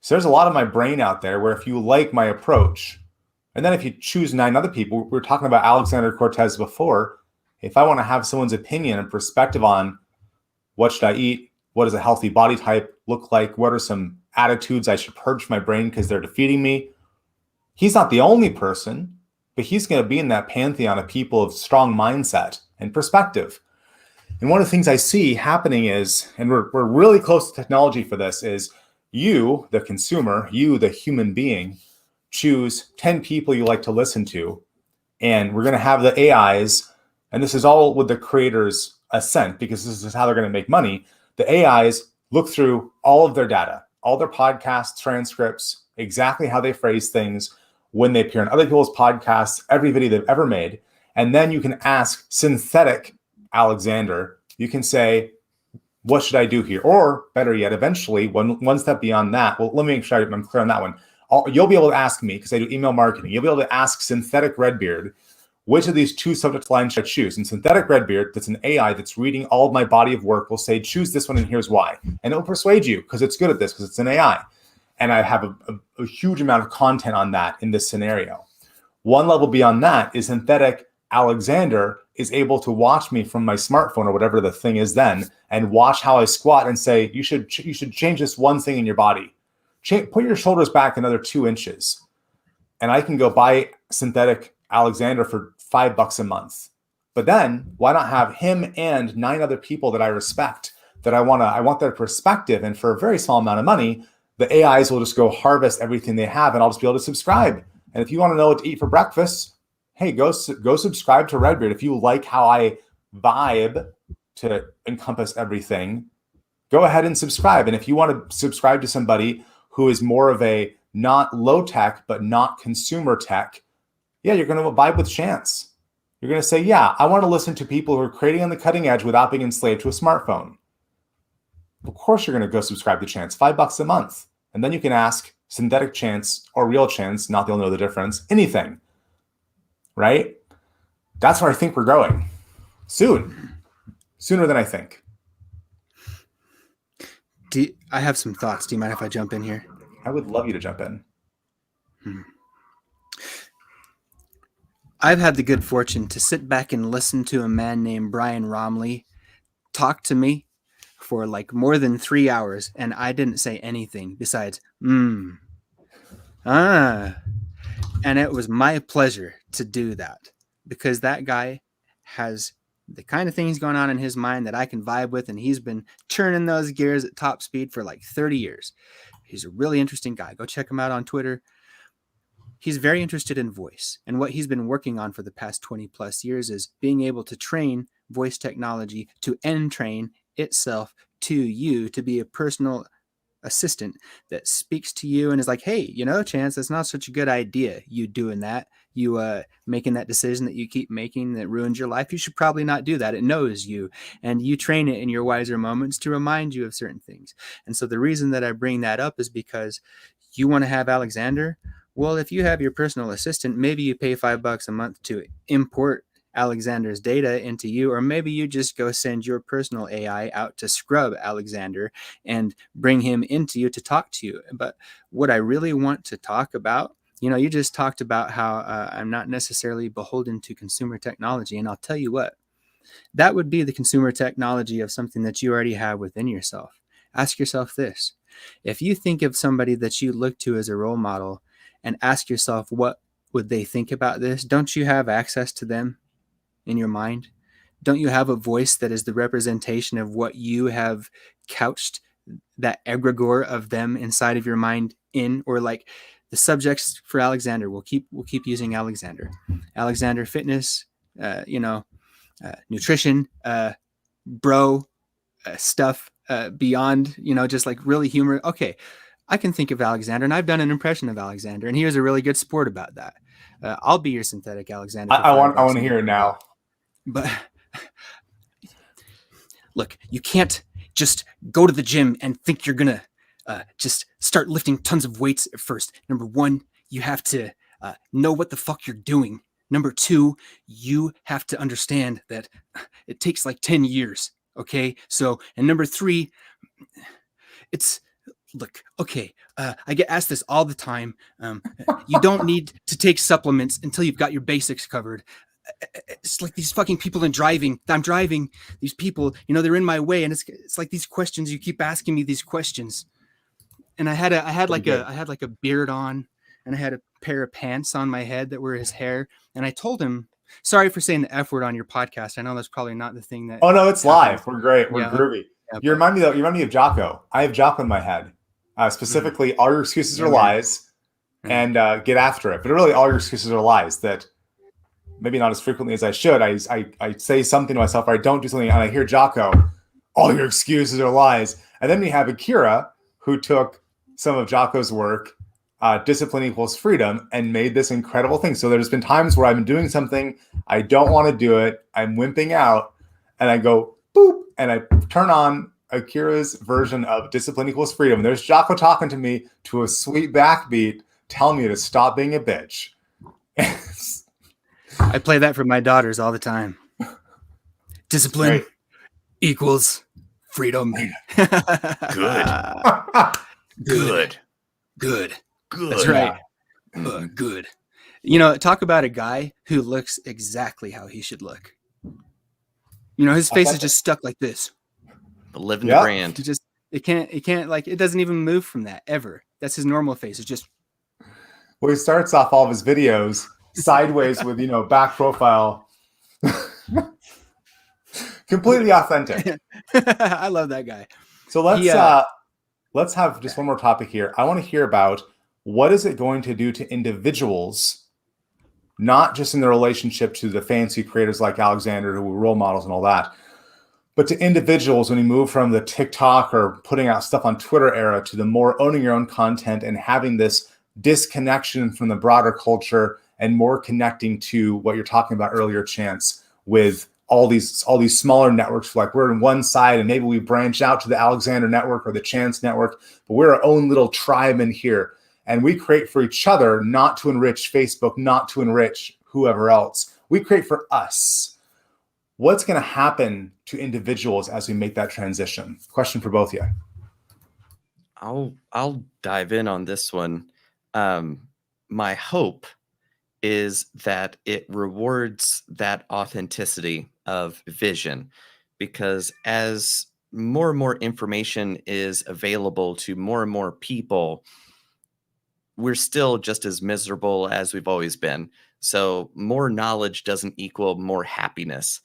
So there's a lot of my brain out there where if you like my approach, and then if you choose 9 other people, we were talking about Alexander Cortez before. If I want to have someone's opinion and perspective on what should I eat, what does a healthy body type look like, what are some attitudes I should purge from my brain because they're defeating me, he's not the only person, but he's going to be in that pantheon of people of strong mindset and perspective. And one of the things I see happening is, and we're really close to technology for this, is you, the consumer, you, the human being, choose 10 people you like to listen to. And we're going to have the AIs, and this is all with the creators' assent, because this is how they're going to make money. The AIs look through all of their data, all their podcast transcripts, exactly how they phrase things, when they appear on other people's podcasts, every video they've ever made. And then you can ask synthetic Alexander, you can say, what should I do here? Or better yet, eventually, one step beyond that, well, let me make sure I'm clear on that one. You'll be able to ask me, because I do email marketing, you'll be able to ask synthetic Redbeard, which of these 2 subject lines should I choose? And synthetic Redbeard, that's an AI that's reading all of my body of work, will say, choose this one and here's why. And it'll persuade you because it's good at this, because it's an AI. And I have a huge amount of content on that in this scenario. One level beyond that is synthetic Alexander is able to watch me from my smartphone or whatever the thing is then, and watch how I squat and say, you should change this one thing in your body. Put your shoulders back another 2 inches. And I can go buy synthetic Alexander for $5 a month. But then why not have him and 9 other people that I respect, that I want their perspective, and for a very small amount of money, the AIs will just go harvest everything they have, and I'll just be able to subscribe. And if you want to know what to eat for breakfast, hey, go subscribe to Redbeard. If you like how I vibe to encompass everything, go ahead and subscribe. And if you want to subscribe to somebody who is more of a not low tech, but not consumer tech, yeah, you're going to vibe with Chance. You're going to say, yeah, I want to listen to people who are creating on the cutting edge without being enslaved to a smartphone. Of course, you're going to go subscribe to Chance, $5 a month. And then you can ask synthetic Chance or real Chance, not they'll know the difference, anything, right? That's where I think we're going soon, sooner than I think. I have some thoughts. Do you mind if I jump in here? I would love you to jump in. I've had the good fortune to sit back and listen to a man named Brian Romley talk to me for like more than 3 hours, and I didn't say anything besides, And it was my pleasure to do that, because that guy has the kind of things going on in his mind that I can vibe with, and he's been churning those gears at top speed for like 30 years. He's a really interesting guy. Go check him out on Twitter. He's very interested in voice, and what he's been working on for the past 20 plus years is being able to train voice technology to entrain itself to you to be a personal assistant that speaks to you and is like, hey, Chance, that's not such a good idea, you doing that, you making that decision that you keep making that ruins your life. You should probably not do that. It knows you, and you train it in your wiser moments to remind you of certain things. And so the reason that I bring that up is because you want to have Alexander. Well, if you have your personal assistant, maybe you pay $5 a month to import Alexander's data into you, or maybe you just go send your personal AI out to scrub Alexander and bring him into you to talk to you. But what I really want to talk about, you just talked about how I'm not necessarily beholden to consumer technology. And I'll tell you what, that would be the consumer technology of something that you already have within yourself. Ask yourself this. If you think of somebody that you look to as a role model and ask yourself, what would they think about this? Don't you have access to them in your mind? Don't you have a voice that is the representation of what you have couched that egregore of them inside of your mind in? Or like the subjects for Alexander, we'll keep using Alexander fitness, nutrition, bro stuff, beyond, just like really humor. Okay, I can think of Alexander, and I've done an impression of Alexander, and he was a really good sport about that. I'll be your synthetic Alexander. I want to hear it now. But look, you can't just go to the gym and think you're gonna just start lifting tons of weights at first. Number one, you have to know what the fuck you're doing. Number two, you have to understand that it takes like 10 years. Okay. So, and number three, look, okay. I get asked this all the time. You don't need to take supplements until you've got your basics covered. It's like these fucking people I'm driving, these people, they're in my way. And it's like these questions, you keep asking me these questions. And I had like a beard on, and I had a pair of pants on my head that were his hair. And I told him, sorry for saying the F word on your podcast. I know that's probably not the thing that. Oh no, it's live. We're great. We're groovy. Yeah, you remind me of Jocko. I have Jocko in my head. Specifically, all your excuses are lies, and get after it. But really, all your excuses are lies. That maybe not as frequently as I should. I say something to myself, or I don't do something, and I hear Jocko, all your excuses are lies. And then we have Akira, who took some of Jocko's work, Discipline Equals Freedom, and made this incredible thing. So there's been times where I've been doing something, I don't want to do it, I'm wimping out, and I go, boop, and I turn on Akira's version of Discipline Equals Freedom. There's Jocko talking to me to a sweet backbeat, telling me to stop being a bitch. I play that for my daughters all the time. Discipline equals freedom. Good. Good. That's right. Good. Talk about a guy who looks exactly how he should look. His face is just stuck like this. Living the brand. It can't like, it doesn't even move from that ever. That's his normal face. It's just. Well, he starts off all of his videos sideways with, back profile. Completely authentic. I love that guy. So let's have just one more topic here. I want to hear about what is it going to do to individuals, not just in their relationship to the fancy creators like Alexander, who were role models and all that, but to individuals when you move from the TikTok or putting out stuff on Twitter era to the more owning your own content and having this disconnection from the broader culture and more connecting to what you're talking about earlier, Chance, with all these smaller networks. Like we're in one side and maybe we branch out to the Alexander network or the Chance network, but we're our own little tribe in here. And we create for each other, not to enrich Facebook, not to enrich whoever else. We create for us. What's going to happen to individuals as we make that transition? Question for both of you. I'll dive in on this one. My hope is that it rewards that authenticity of vision, because as more and more information is available to more and more people, we're still just as miserable as we've always been. So more knowledge doesn't equal more happiness.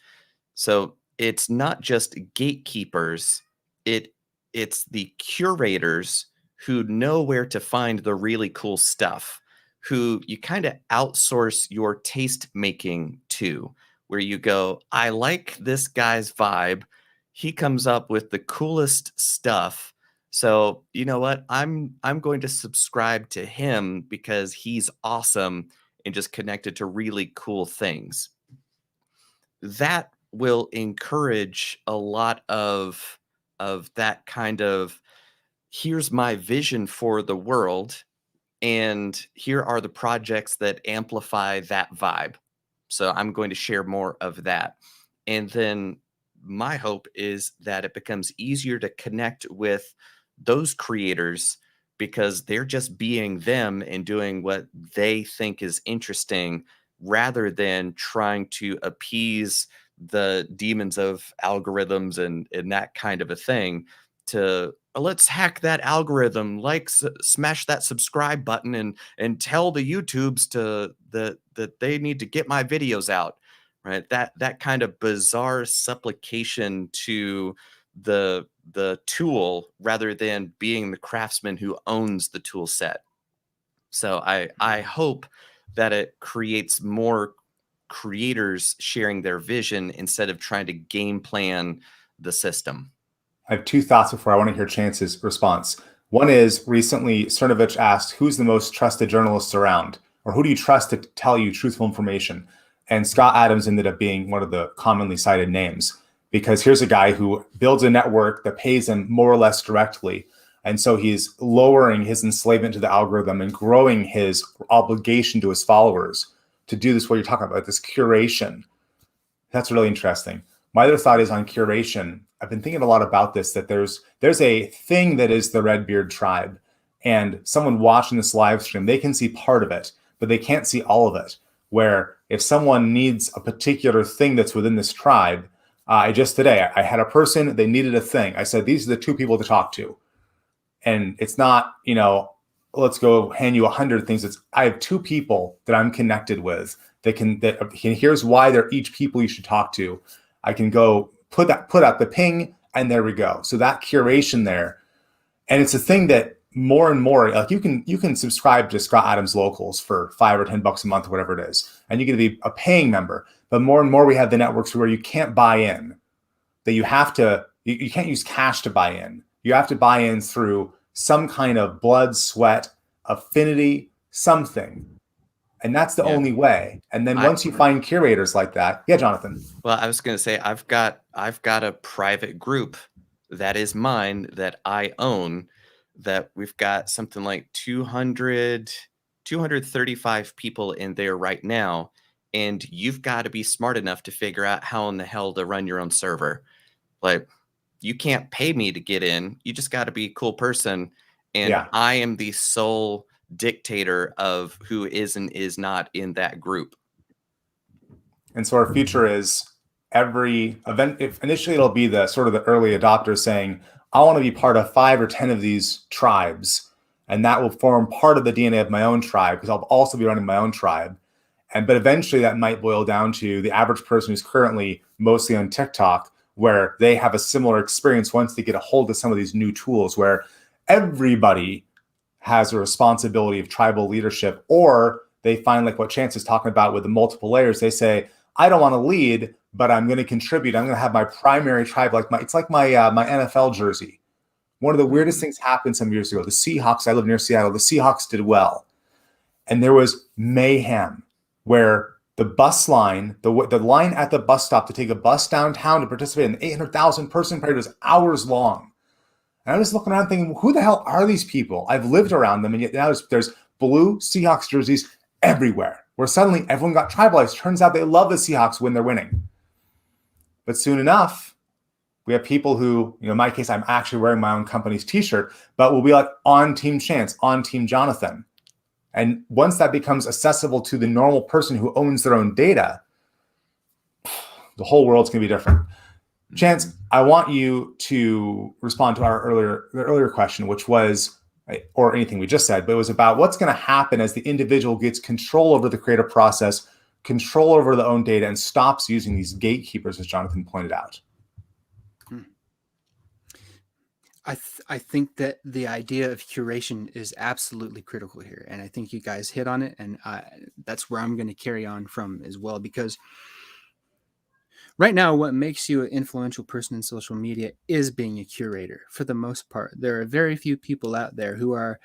So it's not just gatekeepers, it's the curators who know where to find the really cool stuff, who you kind of outsource your taste making to, where you go, I like this guy's vibe. He comes up with the coolest stuff. So you know what? I'm going to subscribe to him because he's awesome and just connected to really cool things. That will encourage a lot of that kind of, here's my vision for the world, and here are the projects that amplify that vibe. So I'm going to share more of that. And then my hope is that it becomes easier to connect with those creators because they're just being them and doing what they think is interesting, rather than trying to appease the demons of algorithms and that kind of a thing. To let's hack that algorithm, smash that subscribe button and tell the YouTubes that they need to get my videos out, right? That kind of bizarre supplication to the tool, rather than being the craftsman who owns the tool set. So I hope that it creates more creators sharing their vision instead of trying to game plan the system. I have two thoughts before I want to hear Chance's response. One is, recently Cernovich asked, who's the most trusted journalists around or who do you trust to tell you truthful information? And Scott Adams ended up being one of the commonly cited names, because here's a guy who builds a network that pays him more or less directly. And so he's lowering his enslavement to the algorithm and growing his obligation to his followers to do this, what you're talking about, this curation. That's really interesting. My other thought is on curation. I've been thinking a lot about this, that there's a thing that is the Redbeard tribe, and someone watching this live stream, they can see part of it, but they can't see all of it. Where if someone needs a particular thing that's within this tribe, today I had a person, they needed a thing. I said, these are the two people to talk to. And it's not, let's go hand you 100 things. I have two people that I'm connected with here's why they're each people you should talk to. I can go put out the ping, and there we go. So that curation there, and it's a thing that more and more, like you can subscribe to Scott Adams Locals for $5 or $10 a month or whatever it is, and you get to be a paying member. But more and more we have the networks where you can't buy in, that you can't use cash to buy in. You have to buy in through some kind of blood, sweat, affinity, something. And that's the only way. And then once you find curators like that, Jonathan. Well, I was going to say, I've got a private group that is mine, that I own, that we've got something like 235 people in there right now. And you've got to be smart enough to figure out how in the hell to run your own server. Like, you can't pay me to get in. You just got to be a cool person. And I am the sole dictator of who is and is not in that group. And so our future is every event. If initially it'll be the sort of the early adopters saying, I want to be part of 5 or 10 of these tribes, and that will form part of the DNA of my own tribe, because I'll also be running my own tribe. But eventually that might boil down to the average person who's currently mostly on TikTok, where they have a similar experience once they get a hold of some of these new tools, where everybody has a responsibility of tribal leadership, or they find, like what Chance is talking about with the multiple layers, they say, I don't want to lead, but I'm going to contribute. I'm going to have my primary tribe, it's like my NFL jersey. One of the weirdest things happened some years ago. The Seahawks, I live near Seattle, the Seahawks did well. And there was mayhem where the bus line, the line at the bus stop to take a bus downtown to participate in the 800,000 person parade was hours long. And I was looking around thinking, who the hell are these people? I've lived around them, and yet now there's blue Seahawks jerseys everywhere, where suddenly everyone got tribalized. Turns out they love the Seahawks when they're winning. But soon enough, we have people who, in my case, I'm actually wearing my own company's t-shirt, but will be like on Team Chance, on Team Jonathan. And once that becomes accessible to the normal person who owns their own data, the whole world's going to be different. Chance, I want you to respond to the earlier question, which was, or anything we just said, but it was about what's going to happen as the individual gets control over the creative process, control over their own data, and stops using these gatekeepers, as Jonathan pointed out. I think that the idea of curation is absolutely critical here. And I think you guys hit on it. And that's where I'm going to carry on from as well, because right now, what makes you an influential person in social media is being a curator. For the most part, there are very few people out there who are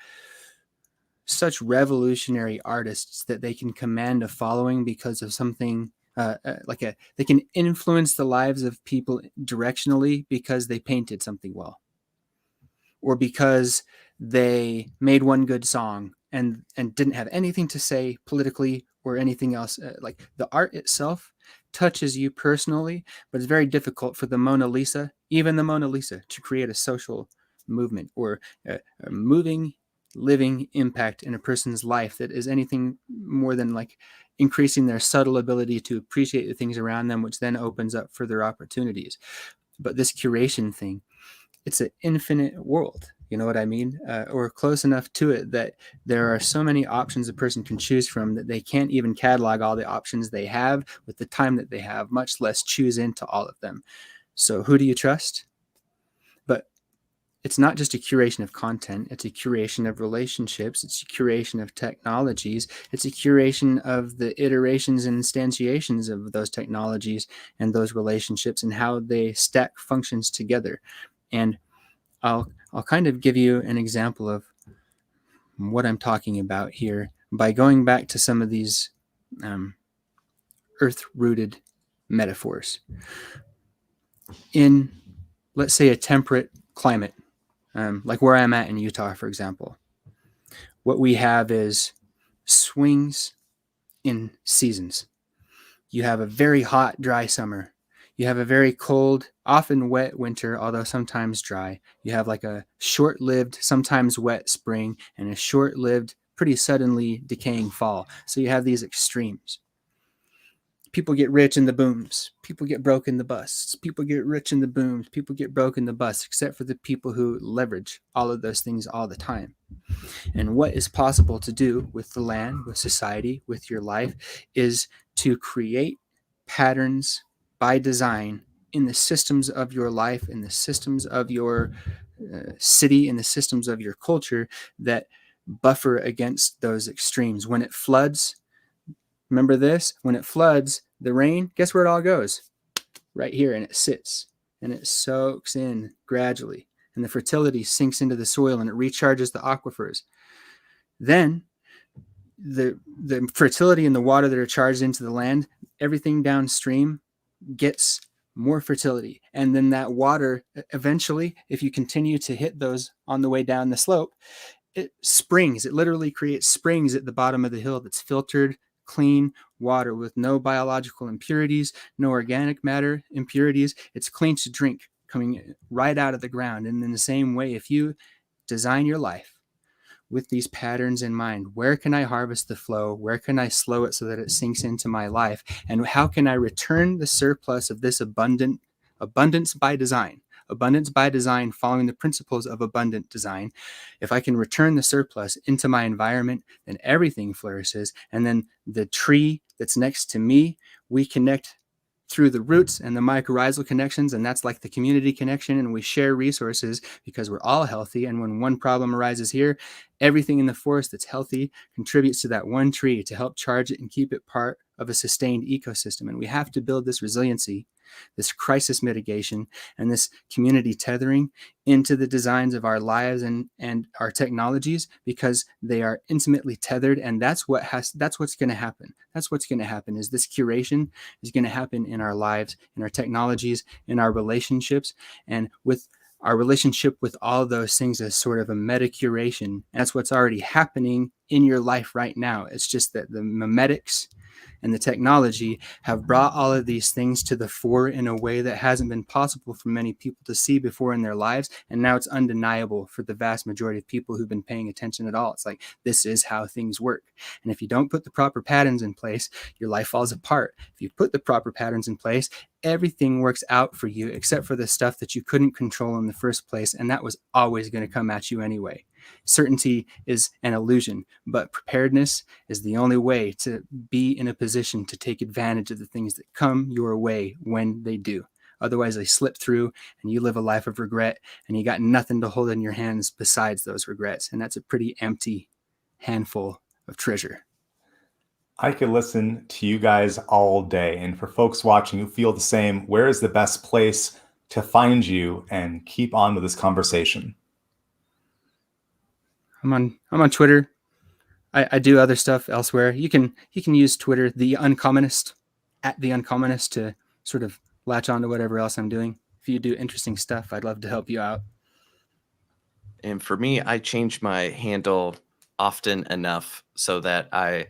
such revolutionary artists that they can command a following because of something they can influence the lives of people directionally because they painted something well, or because they made one good song and didn't have anything to say politically or anything else. Like the art itself touches you personally, but it's very difficult for the Mona Lisa, even the Mona Lisa, to create a social movement or a moving, living impact in a person's life that is anything more than like increasing their subtle ability to appreciate the things around them, which then opens up further opportunities. But this curation thing, it's an infinite world. You know what I mean? Or close enough to it that there are so many options a person can choose from that they can't even catalog all the options they have with the time that they have, much less choose into all of them. So who do you trust? But it's not just a curation of content. It's a curation of relationships. It's a curation of technologies. It's a curation of the iterations and instantiations of those technologies and those relationships and how they stack functions together. And I'll kind of give you an example of what I'm talking about here by going back to some of these earth-rooted metaphors. In, let's say, a temperate climate, like where I'm at in Utah, for example, what we have is swings in seasons. You have a very hot, dry summer. You have a very cold, often wet winter, although sometimes dry. You have like a short-lived, sometimes wet spring, and a short-lived, pretty suddenly decaying fall. So you have these extremes. People get rich in the booms. People get broke in the busts. People get rich in the booms. People get broke in the busts, except for the people who leverage all of those things all the time. And what is possible to do with the land, with society, with your life, is to create patterns by design in the systems of your life, in the systems of your city, in the systems of your culture that buffer against those extremes. When it floods, remember this, when it floods, the rain, guess where it all goes? Right here, and it sits, and it soaks in gradually, and the fertility sinks into the soil, and it recharges the aquifers. Then the fertility and the water that are charged into the land, everything downstream gets more fertility. And then that water, eventually, if you continue to hit those on the way down the slope, it springs. It literally creates springs at the bottom of the hill that's filtered, clean water with no biological impurities, no organic matter impurities. It's clean to drink, coming right out of the ground. And in the same way, if you design your life with these patterns in mind, where can I harvest the flow? Where can I slow it so that it sinks into my life? And how can I return the surplus of this abundance by design? Abundance by design, following the principles of abundant design. If I can return the surplus into my environment, then everything flourishes. And then the tree that's next to me, we connect through the roots and the mycorrhizal connections, and that's like the community connection, and we share resources because we're all healthy. And when one problem arises here, everything in the forest that's healthy contributes to that one tree to help charge it and keep it part of a sustained ecosystem. And we have to build this resiliency, this crisis mitigation, and this community tethering into the designs of our lives and our technologies, because they are intimately tethered. And that's what's going to happen. That's what's going to happen, is this curation is going to happen in our lives, in our technologies, in our relationships, and with our relationship with all those things as sort of a meta curation. That's what's already happening in your life right now. It's just that the memetics and the technology have brought all of these things to the fore in a way that hasn't been possible for many people to see before in their lives. And now it's undeniable for the vast majority of people who've been paying attention at all. It's like, this is how things work. And if you don't put the proper patterns in place, your life falls apart. If you put the proper patterns in place, everything works out for you, except for the stuff that you couldn't control in the first place. And that was always going to come at you anyway. Certainty is an illusion, but preparedness is the only way to be in a position to take advantage of the things that come your way when they do. Otherwise, they slip through and you live a life of regret, and you got nothing to hold in your hands besides those regrets. And that's a pretty empty handful of treasure. I could listen to you guys all day. And for folks watching who feel the same, where is the best place to find you and keep on with this conversation? I'm on Twitter. I do other stuff elsewhere. You can use Twitter, The Uncommonist, at The Uncommonist, to sort of latch on to whatever else I'm doing. If you do interesting stuff, I'd love to help you out. And for me, I change my handle often enough so that I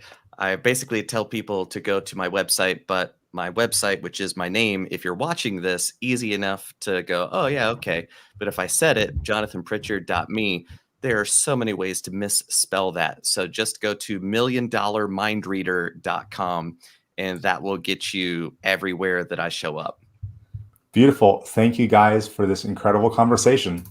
basically tell people to go to my website, but my website, which is my name, if you're watching this, easy enough to go, oh yeah, okay. But if I said it, jonathanpritchard.me, there are so many ways to misspell that. So just go to milliondollarmindreader.com, and that will get you everywhere that I show up. Beautiful. Thank you guys for this incredible conversation.